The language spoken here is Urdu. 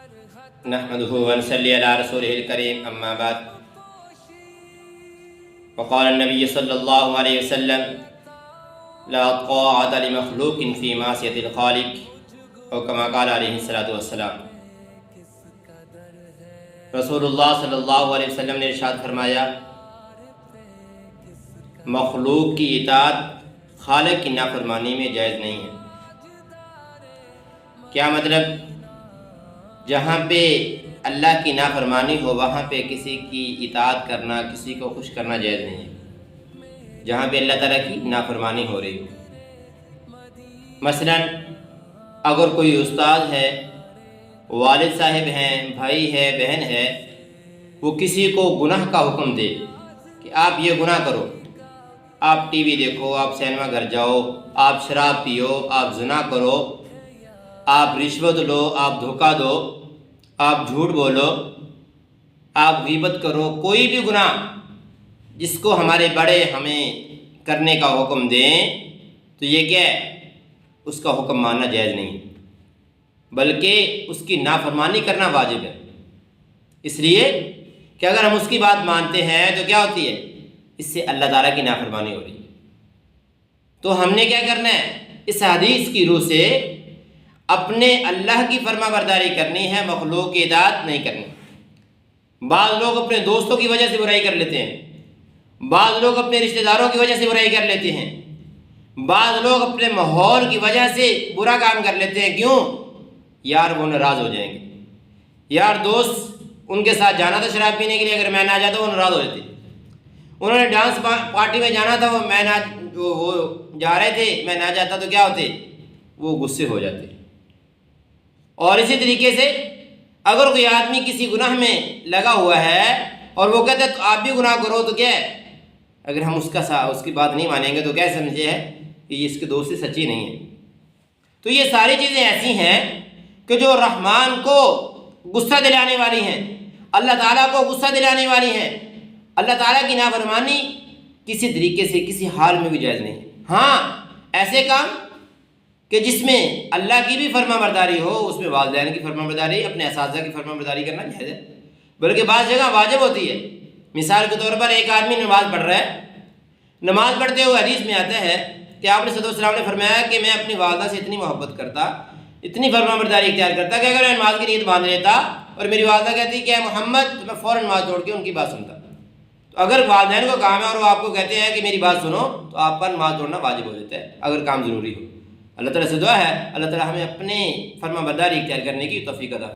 نحمده ونصلي على رسوله الكريم أما بعد وقال النبي صلى الله عليه وسلم لا طاعة لمخلوق في معصية الخالق او كما قال عليه الصلاة والسلام۔ رسول اللہ صلی اللہ علیہ وسلم نے ارشاد فرمایا مخلوق کی اطاعت خالق کی نافرمانی میں جائز نہیں ہے۔ کیا مطلب؟ جہاں پہ اللہ کی نافرمانی ہو وہاں پہ کسی کی اطاعت کرنا، کسی کو خوش کرنا جائز نہیں ہے، جہاں پہ اللہ تعالیٰ کی نافرمانی ہو رہی ہو۔ مثلا اگر کوئی استاد ہے، والد صاحب ہیں، بھائی ہے، بہن ہے، وہ کسی کو گناہ کا حکم دے کہ آپ یہ گناہ کرو، آپ ٹی وی دیکھو، آپ سینما گھر جاؤ، آپ شراب پیو، آپ زنا کرو، آپ رشوت لو، آپ دھوکہ دو، آپ جھوٹ بولو، آپ غیبت کرو، کوئی بھی گناہ جس کو ہمارے بڑے ہمیں کرنے کا حکم دیں تو یہ کیا ہے؟ اس کا حکم ماننا جائز نہیں، بلکہ اس کی نافرمانی کرنا واجب ہے۔ اس لیے کہ اگر ہم اس کی بات مانتے ہیں تو کیا ہوتی ہے؟ اس سے اللہ تعالیٰ کی نافرمانی ہو رہی ہے۔ تو ہم نے کیا کرنا ہے؟ اس حدیث کی روح سے اپنے اللہ کی فرما برداری کرنی ہے، مخلوق کی اطاعت نہیں کرنی۔ بعض لوگ اپنے دوستوں کی وجہ سے برائی کر لیتے ہیں، بعض لوگ اپنے رشتہ داروں کی وجہ سے برائی کر لیتے ہیں، بعض لوگ اپنے ماحول کی وجہ سے برا کام کر لیتے ہیں۔ کیوں؟ یار وہ ناراض ہو جائیں گے، یار دوست ان کے ساتھ جانا تھا شراب پینے کے لیے، اگر میں نہ جاتا وہ ناراض ہو جاتے، انہوں نے ڈانس پارٹی میں جانا تھا، وہ جا رہے تھے، میں نہ جاتا تو کیا ہوتے؟ وہ غصے ہو جاتے۔ اور اسی طریقے سے اگر کوئی آدمی کسی گناہ میں لگا ہوا ہے اور وہ کہتا ہے تو آپ بھی گناہ کرو تو کیا ہے؟ اگر ہم اس کی بات نہیں مانیں گے تو کیا سمجھے ہے کہ اس کے دوستی سچی نہیں ہے۔ تو یہ ساری چیزیں ایسی ہیں کہ جو رحمان کو غصہ دلانے والی ہیں، اللہ تعالیٰ کو غصہ دلانے والی ہیں۔ اللہ تعالیٰ کی نافرمانی کسی طریقے سے کسی حال میں بھی جائز نہیں ہے۔ ہاں ایسے کام کہ جس میں اللہ کی بھی فرما برداری ہو، اس میں والدین کی فرما برداری، اپنے اساتذہ کی فرما برداری کرنا جائز ہے، بلکہ بعض جگہ واجب ہوتی ہے۔ مثال کے طور پر ایک آدمی نماز پڑھ رہا ہے، نماز پڑھتے ہوئے حدیث میں آتا ہے کہ آپ صلی اللہ علیہ وسلم نے فرمایا کہ میں اپنی والدہ سے اتنی محبت کرتا، اتنی فرما برداری اختیار کرتا کہ اگر میں نماز کی نیت باندھ لیتا اور میری والدہ کہتی کہ اے محمد، تو میں فوراً نماز چھوڑ کے ان کی بات سنتا۔ تو اگر والدین کو کام ہے اور وہ آپ کو کہتے ہیں کہ میری بات سنو تو آپ پر نماز چھوڑنا واجب ہو جاتا ہے اگر کام ضروری ہو۔ اللہ تعالیٰ سے دعا ہے اللہ تعالیٰ ہمیں اپنے فرما برداری اختیار کرنے کی توفیق عطا